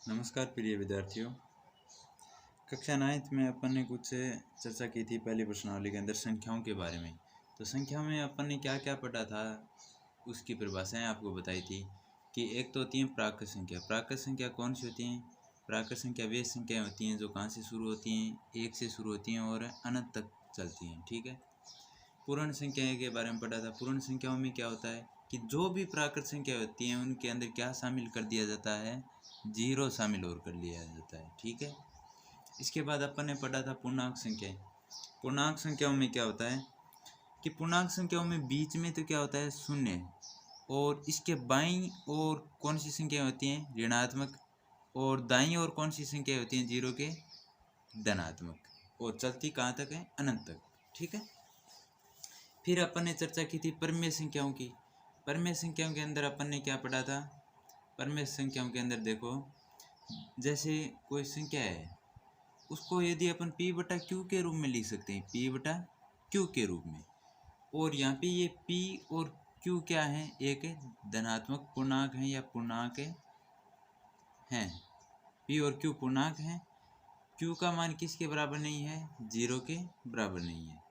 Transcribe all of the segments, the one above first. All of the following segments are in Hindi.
नमस्कार प्रिय विद्यार्थियों। कक्षा 9th में अपन ने कुछ चर्चा की थी पहली प्रश्नावली के अंदर संख्याओं के बारे में। तो संख्या में अपन ने क्या क्या पढ़ा था उसकी परिभाषाएं आपको बताई थी कि एक तो होती है प्राकृत संख्या। प्राकृत संख्या कौन सी होती हैं? प्राकृत संख्या वे संख्याएं होती हैं जो कहाँ से शुरू होती हैं, एक से शुरू होती हैं और अनंत तक चलती हैं। ठीक है। पूर्ण संख्याएं के बारे में पढ़ा था। पूर्ण संख्याओं में क्या होता है कि जो भी प्राकृत संख्या होती हैं उनके अंदर क्या शामिल कर दिया जाता है, जीरो शामिल और कर लिया जाता है। ठीक है। इसके बाद अपन ने पढ़ा था पूर्णांक संख्याएं। पूर्णांक संख्याओं में क्या होता है कि पूर्णांक संख्याओं में बीच में तो क्या होता है, शून्य, और इसके बाईं और कौन सी संख्या होती हैं, ऋणात्मक, और दाईं और कौन सी संख्या होती हैं, जीरो के धनात्मक, और चलती कहाँ तक है, अनंत तक। ठीक है। फिर अपन ने चर्चा की थी परिमेय संख्याओं की। परिमेय संख्याओं के अंदर अपन ने क्या पढ़ा था? परिमेय संख्याओं के अंदर देखो, जैसे कोई संख्या है उसको यदि अपन p बटा क्यू के रूप में लिख सकते हैं, p बटा क्यू के रूप में, और यहाँ पे ये p और q क्या है, एक धनात्मक पूर्णांक है या पूर्णांक हैं। p और q पूर्णांक हैं। q का मान किसके बराबर नहीं है, जीरो के बराबर नहीं है।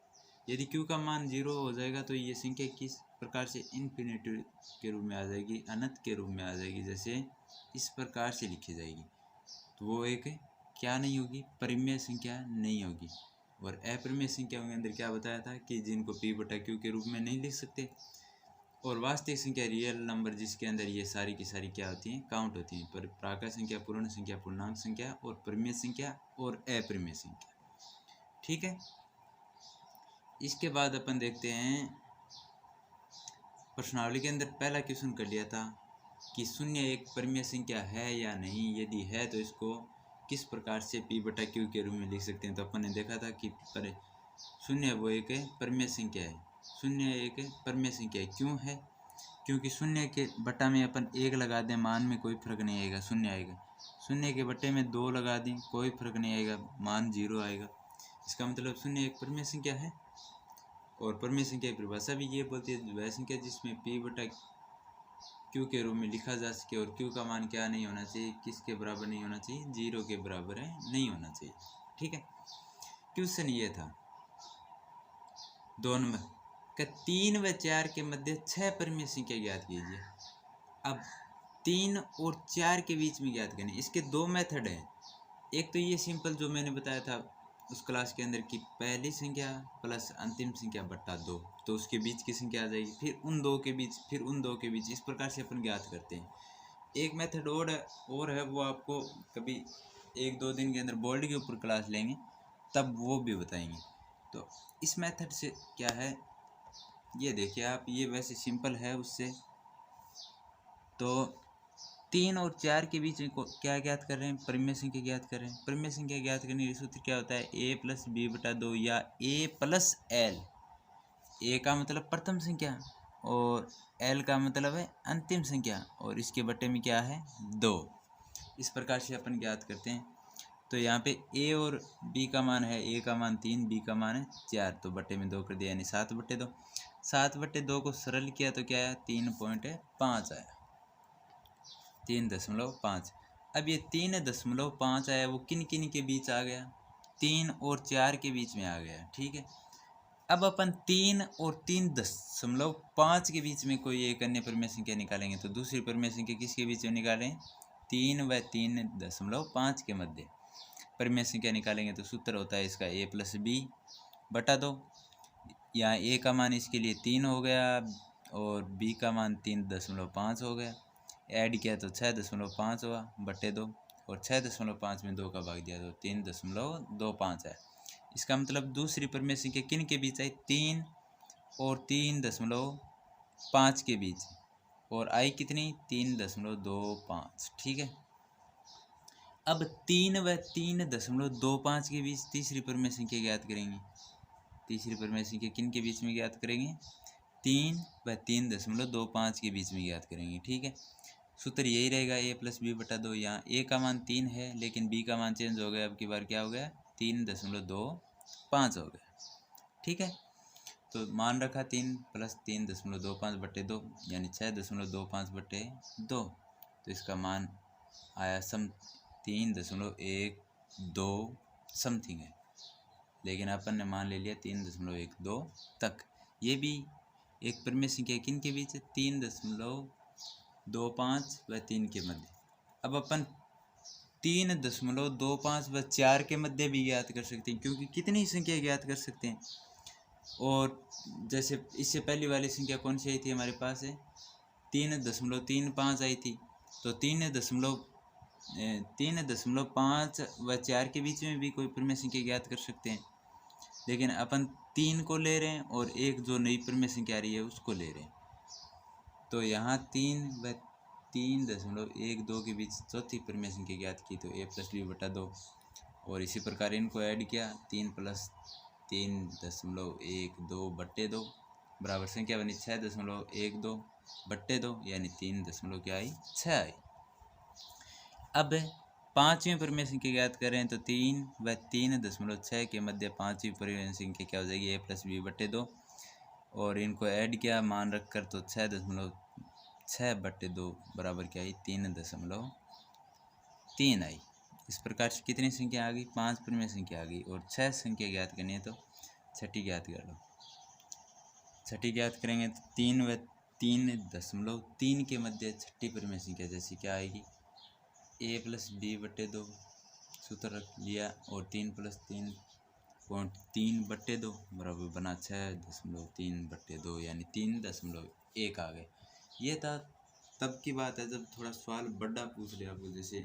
यदि q का मान जीरो हो जाएगा तो ये संख्या किस प्रकार से इन्फिनिटी के रूप में आ जाएगी, अनंत के रूप में आ जाएगी, जैसे इस प्रकार से लिखी जाएगी। तो वो एक क्या नहीं होगी, परिमेय संख्या नहीं होगी। और अपरिमेय संख्याओं के अंदर क्या बताया था कि जिनको p बटा क्यू के रूप में नहीं लिख सकते। और वास्तविक संख्या रियल नंबर जिसके अंदर ये सारी की सारी क्या होती हैं, काउंट होती हैं। पर प्राकृत संख्या, पूर्ण संख्या, पूर्णांक संख्या और परिमेय संख्या और अपरिमेय संख्या। ठीक है। इसके बाद अपन देखते हैं प्रश्नावली के अंदर पहला क्वेश्चन कर लिया था कि शून्य एक परिमेय संख्या है या नहीं, यदि है तो इसको किस प्रकार से p बटा क्यू के रूप में लिख सकते हैं। तो अपन ने देखा था कि शून्य वो एक परिमेय संख्या है। शून्य एक परिमेय संख्या है। क्यों है? क्योंकि शून्य के बटा में अपन एक लगा दें, मान में कोई फर्क नहीं आएगा, शून्य आएगा। शून्य के बटे में दो लगा दें, कोई फर्क नहीं आएगा, मान जीरो आएगा। इसका मतलब शून्य एक परिमेय संख्या है। और परिमेय संख्या की परिभाषा भी ये बोलती है, वह संख्या जिसमें p बटा क्यू के रूप में लिखा जा सके और क्यू का मान क्या नहीं होना चाहिए, किसके बराबर नहीं होना चाहिए, जीरो के बराबर है, नहीं होना चाहिए। ठीक है। क्वेश्चन ये था 2 नंबर का 3 व 4 के मध्य 6 परिमेय संख्या ज्ञात कीजिए। अब 3 और 4 के बीच में ज्ञात करनी, इसके दो मेथड हैं। एक तो ये सिंपल जो मैंने बताया था उस क्लास के अंदर की पहली संख्या प्लस अंतिम संख्या बटा 2, तो उसके बीच की संख्या आ जाएगी, फिर उन दो के बीच, फिर उन दो के बीच, इस प्रकार से अपन ज्ञात करते हैं। एक मेथड और है वो आपको कभी 1-2 दिन के अंदर बोर्ड के ऊपर क्लास लेंगे तब वो भी बताएंगे। तो इस मेथड से क्या है, ये देखिए आप, ये वैसे सिंपल है उससे। तो 3 और 4 के बीच में क्या ज्ञात कर रहे हैं, परिमेय संख्या ज्ञात कर रहे हैं। परिमेय संख्या ज्ञात करने का सूत्र क्या होता है, a प्लस बी बटा 2 या a प्लस एल। a का मतलब प्रथम संख्या और l का मतलब है अंतिम संख्या, और इसके बटे में क्या है, 2। इस प्रकार से अपन ज्ञात करते हैं। तो यहाँ पे a और b का मान है, a का मान 3, b का मान है 4, तो बटे में 2 कर दिया, यानी 7/2। 7/2 को सरल किया तो क्या आया, 3.5 आया, 3.5। अब ये 3.5 आया, वो किन किन के बीच आ गया, 3 और 4 के बीच में आ गया। ठीक है। अब अपन 3 और 3.5 के बीच में कोई एक अन्य परिमेय संख्या निकालेंगे, तो दूसरी परिमेय संख्या किसके बीच में निकालें, 3 व 3.5 के मध्य परिमेय संख्या निकालेंगे। तो सूत्र होता है इसका a प्लस बी बटा 2। यहाँ a का मान इसके लिए 3 हो गया और b का मान 3.5 हो गया। ऐड किया तो 6.5 हुआ बटे 2, और 6.5 में 2 का भाग दिया तो 3.25 है। इसका मतलब दूसरी परिमेय संख्या किन के बीच आई, 3 और 3.5 के बीच, और आई कितनी, 3.25। ठीक है। अब 3 व 3.25 के बीच तीसरी परिमेय संख्या ज्ञात करेंगे। तीसरी परिमेय संख्या किन के बीच में ज्ञात करेंगे, 3 व 3.25 के बीच में ज्ञात करेंगे। ठीक है। सूत्र यही रहेगा, a प्लस बी बटा 2। यहाँ a का मान 3 है लेकिन b का मान चेंज हो गया, अब की बार क्या हो गया, 3.25 हो गया। ठीक है। तो मान रखा 3 प्लस 3.25 बटे 2, यानी 6.25 बटे 2। तो इसका मान आया 3.12 समथिंग है, लेकिन अपन ने मान ले लिया 3.12 तक। ये भी एक परिमेय संख्या किन के बीच है, 3.25 व 3 के मध्य। अब अपन 3.25 व 4 के मध्य भी ज्ञात कर सकते हैं, क्योंकि कितनी संख्या ज्ञात कर सकते हैं। और जैसे इससे पहली वाली संख्या कौन सी आई थी हमारे पास है, 3.35 आई थी। तो 3.5 व 4 के बीच में भी कोई परिमेय संख्या ज्ञात कर सकते हैं, लेकिन अपन 3 को ले रहे हैं और एक जो नई परिमेय संख्या आ रही है उसको ले रहे हैं। तो यहाँ 3 व 3.12 के बीच चौथी परिमेय संख्या ज्ञात की, तो a+b/2। और इसी प्रकार इनको ऐड किया, 3 + 3.12/2 बराबर संख्या बनी 6.12/2, यानी 3 क्या आई, 6 आई। अब पाँचवीं परिमेय संख्या ज्ञात करें तो 3 व 3.6 के मध्य पाँचवीं परिमेय संख्या क्या हो जाएगी, a+b/2। और इनको ऐड किया मान रख कर, तो 6.6/2 बराबर क्या आई, 3.3 आई। इस प्रकार से कितनी संख्या आ गई, 5 परिमेय संख्या आ गई। और 6 संख्या ज्ञात करनी है तो छठी ज्ञात कर लो। छठी ज्ञात करेंगे तो 3 व 3.3 के मध्य छठी परिमेय संख्या जैसी क्या आएगी, a+b/2 सूत्र रख लिया, और 3 + 3.3/2 बराबर बना 6.3/2, यानी 3.1 आ गए। ये था तब की बात है जब थोड़ा सवाल बड़ा पूछ लिया आपको, जैसे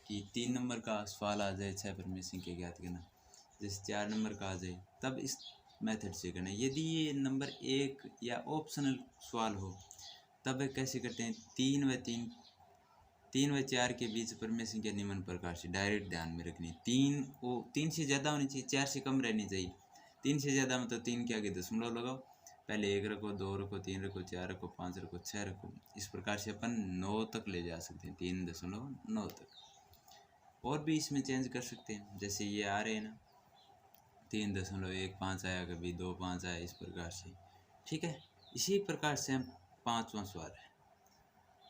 कि 3 नंबर का सवाल आ जाए 6 परिमेय संख्या ज्ञात करना, जैसे 4 नंबर का आ जाए, तब इस मेथड से करना। यदि ये नंबर 1 या ऑप्शनल सवाल हो तब कैसे करते हैं, 3 व 4 के बीच परिमेय संख्या निम्न प्रकार से डायरेक्ट ध्यान में रखनी है। 3 से ज़्यादा होनी चाहिए, 4 से कम रहनी चाहिए। 3 से ज़्यादा मतलब 3 के आगे दशमलव लगाओ, पहले 1 रखो, 2 रखो, 3 रखो, 4 रखो, 5 रखो, 6 रखो। इस प्रकार से अपन 9 तक ले जा सकते हैं, 3.9 तक। और भी इसमें चेंज कर सकते हैं, जैसे ये आ रहे हैं ना, 3.15 आया, कभी 2.5 आया, इस प्रकार से। ठीक है, इसी प्रकार से हम पाँचवां सवाल है,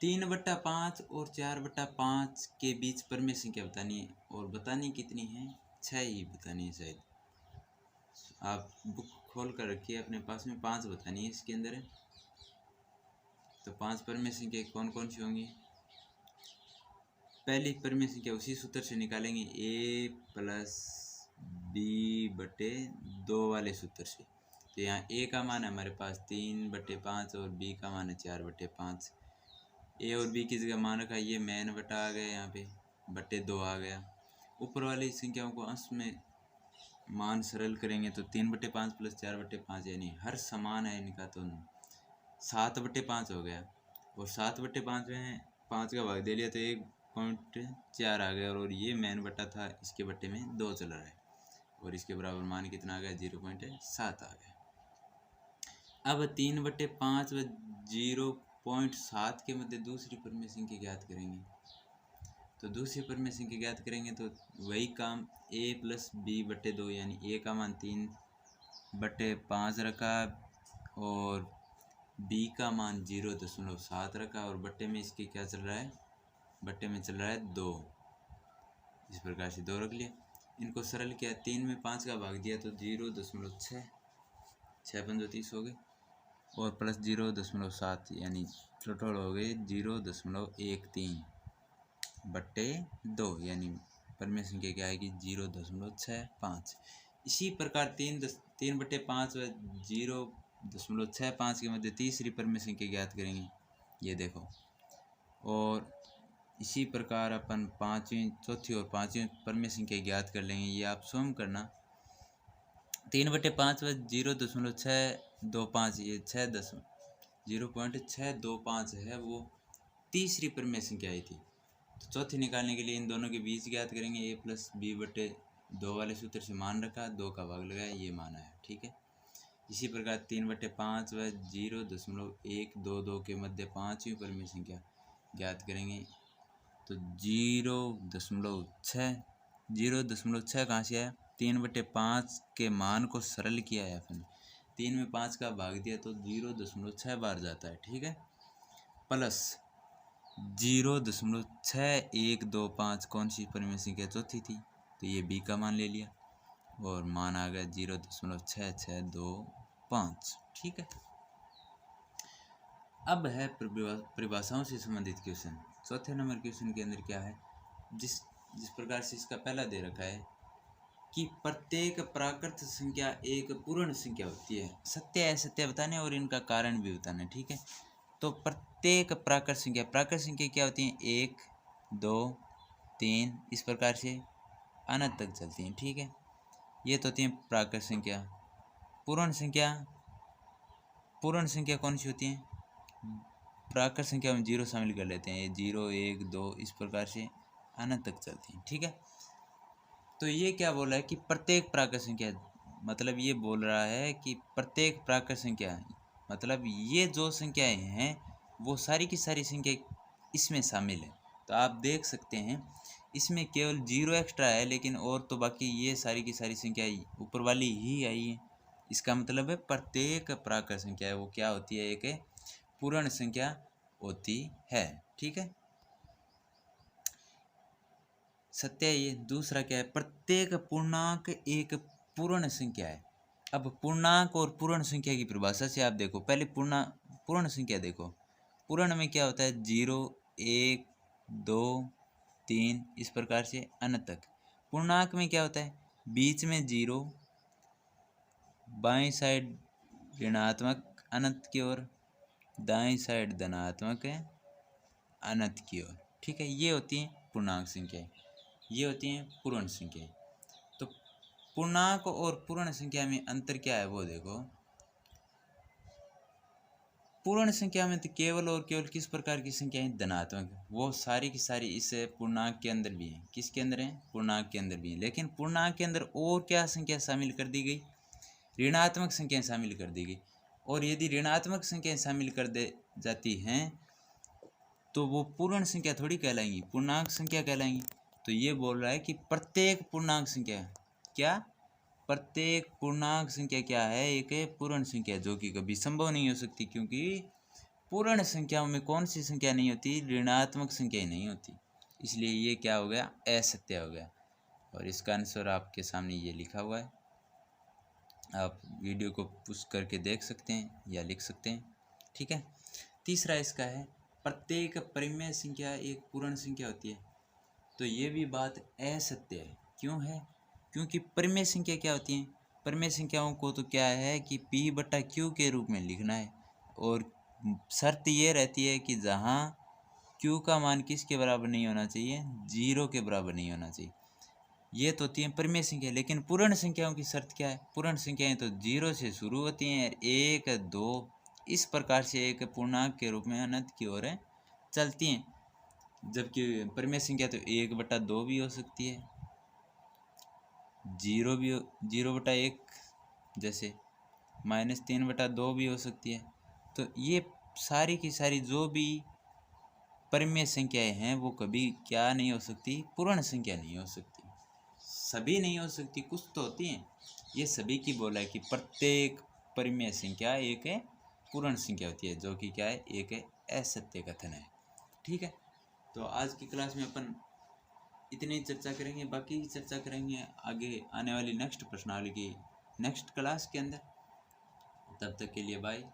3/5 और 4/5 के बीच परिमेय संख्या बतानी है, और बतानी कितनी है, 6 ही बतानी है। शायद आप बुक खोल कर रखिए अपने पास में, 5 बतानी है इसके अंदर है। तो 5 परिमेय संख्या कौन कौन सी होंगी, पहली परिमेय संख्या उसी सूत्र से निकालेंगे, a+b/2 वाले सूत्र से। तो यहाँ a का मान है हमारे पास 3/5 और b का मान है 4/5। a और b की जगह मान रखा, ये मैन बटा आ गया, यहाँ पे /2 आ गया। ऊपर वाली संख्याओं को अंश में मान सरल करेंगे तो 3/5 + 4/5, यानी हर समान है इनका, तो 7/5 हो गया। और 7/5 में 5 का भाग दे लिया तो 1.4 आ गया, और ये मैन बटा था, इसके बट्टे में 2 चल रहा है, और इसके बराबर मान कितना आ गया, 0.7 आ गया। अब 3/5 व 0.7 के मध्य दूसरी परिमेय संख्या ज्ञात करेंगे। तो दूसरी परिमेय संख्या ज्ञात करेंगे तो वही काम, a+b/2, यानी a का मान 3/5 रखा, और b का मान 0.7 रखा, और बट्टे में इसके क्या चल रहा है, बट्टे में चल रहा है 2। इस प्रकार से 2 रख लिया, इनको सरल किया, 3 में 5 का भाग दिया तो 0.6, 6×5 = 30 हो गए, और प्लस 0.7, यानी टोटल हो गए 0.13/2, यानी परिमेय संख्या क्या आएगी, 0.65। इसी प्रकार 3/5 व 0.65 के मध्य तीसरी परिमेय संख्या ज्ञात करेंगे, ये देखो। और इसी प्रकार अपन चौथी और पाँचवीं परिमेय संख्या ज्ञात कर लेंगे, ये आप स्वयं करना। 3/5 व 0.625, ये 0.625 है, वो तीसरी परिमेय संख्या आई थी। तो चौथी निकालने के लिए इन दोनों के बीच ज्ञात करेंगे, a+b/2 वाले सूत्र से मान रखा, 2 का भाग लगाया, ये मान आया। ठीक है, इसी प्रकार 3/5 व 0.122 के मध्य पाँचवीं परिमेय संख्या ज्ञात करेंगे। तो 0.6 कहाँ से आया, 3/5 के मान को सरल किया है अपन, 3 में 5 का भाग दिया तो 0.6 बार जाता है। ठीक है, प्लस 0.6125 कौन सी परिमेय संख्या चौथी थी, तो ये बी का मान ले लिया और मान आ गया 0.6625। ठीक है। अब है परिभाषाओं से संबंधित क्वेश्चन। चौथे नंबर क्वेश्चन के अंदर क्या है, जिस जिस प्रकार से इसका पहला दे रखा है कि प्रत्येक प्राकृत संख्या एक पूर्ण संख्या होती है। सत्य असत्य बताने और इनका कारण भी बताना। ठीक है। तो प्रत्येक प्राकृत संख्या क्या होती है, 1 2 3 इस प्रकार से अनंत तक चलती हैं। ठीक है। ये तो होती है प्राकृत संख्या। पूर्ण संख्या कौन सी होती है, प्राकृत संख्या में 0 शामिल कर लेते हैं, 0 1 2 इस प्रकार से अनंत तक चलती हैं। ठीक है। तो ये क्या बोल रहा है कि प्रत्येक प्राकृत संख्या, मतलब ये बोल रहा है कि प्रत्येक प्राकृत संख्या, मतलब ये जो संख्याएं हैं वो सारी की सारी संख्या इसमें शामिल है। तो आप देख सकते हैं इसमें केवल 0 एक्स्ट्रा है, लेकिन और तो बाकी ये सारी की सारी संख्या ऊपर वाली ही आई है। इसका मतलब है प्रत्येक प्राकृत संख्या है वो क्या होती है, एक पूर्ण संख्या होती है। ठीक है। सत्य ये। दूसरा क्या है, प्रत्येक पूर्णांक एक पूर्ण संख्या है। अब पूर्णांक और पूर्ण संख्या की परिभाषा से आप देखो, पहले पूर्ण संख्या देखो। पूर्ण में क्या होता है, 0 1 2 3 इस प्रकार से अनंत तक। पूर्णांक में क्या होता है, बीच में 0, बाईं साइड ऋणात्मक अनंत की ओर, दाईं साइड धनात्मक है अनंत की ओर। ठीक है। ये होती है पूर्णांक संख्या, ये होती हैं पूर्ण संख्या। तो पूर्णांक और पूर्ण संख्या में अंतर क्या है वो देखो। पूर्ण संख्या में तो केवल और केवल किस प्रकार की संख्याएं धनात्मक, वो सारी की सारी इस पूर्णांक के अंदर भी हैं। किसके अंदर हैं, पूर्णांक के अंदर भी हैं। लेकिन पूर्णांक के अंदर और क्या संख्या शामिल कर दी गई, ऋणात्मक संख्याएं शामिल कर दी गई। और यदि ऋणात्मक संख्याएं शामिल कर दे जाती हैं तो वो पूर्ण संख्या थोड़ी कहलाएंगी, पूर्णांक संख्या कहलाएंगी। तो ये बोल रहा है कि प्रत्येक पूर्णांक संख्या क्या, प्रत्येक पूर्णांक संख्या क्या है, एक पूर्ण संख्या, जो कि कभी संभव नहीं हो सकती, क्योंकि पूर्ण संख्याओं में कौन सी संख्या नहीं होती, ऋणात्मक संख्या नहीं होती। इसलिए ये क्या हो गया, असत्य हो गया। और इसका आंसर आपके सामने ये लिखा हुआ है, आप वीडियो को पुश करके देख सकते हैं या लिख सकते हैं। ठीक है। तीसरा इसका है, प्रत्येक परिमेय संख्या एक पूर्ण संख्या होती है। तो ये भी बात असत्य है। क्यों है, क्योंकि परिमेय संख्या क्या होती हैं, परिमेय संख्याओं को तो क्या है कि P/Q के रूप में लिखना है। और शर्त ये रहती है कि जहाँ Q का मान किसके बराबर नहीं होना चाहिए, 0 के बराबर नहीं होना चाहिए। ये तो होती है परिमेय संख्या। लेकिन पूर्ण संख्याओं की शर्त क्या है, पूर्ण संख्याएं तो 0 से शुरू होती हैं, 1 2 इस प्रकार से एक पूर्णांक के रूप में अनंत की ओर चलती हैं। जबकि परिमेय संख्या तो 1/2 भी हो सकती है, 0/1 जैसे, -3/2 भी हो सकती है। तो ये सारी की सारी जो भी परिमेय संख्याएं हैं वो कभी क्या नहीं हो सकती, पूर्ण संख्या नहीं हो सकती। सभी नहीं हो सकती, कुछ तो होती हैं। ये सभी की बोला है कि प्रत्येक परिमेय संख्या एक पूर्ण संख्या होती है, जो कि क्या है, एक असत्य कथन है। ठीक है। तो आज की क्लास में अपन इतनी चर्चा करेंगे, बाकी चर्चा करेंगे आगे आने वाली नेक्स्ट प्रश्नावली की नेक्स्ट क्लास के अंदर। तब तक के लिए बाय।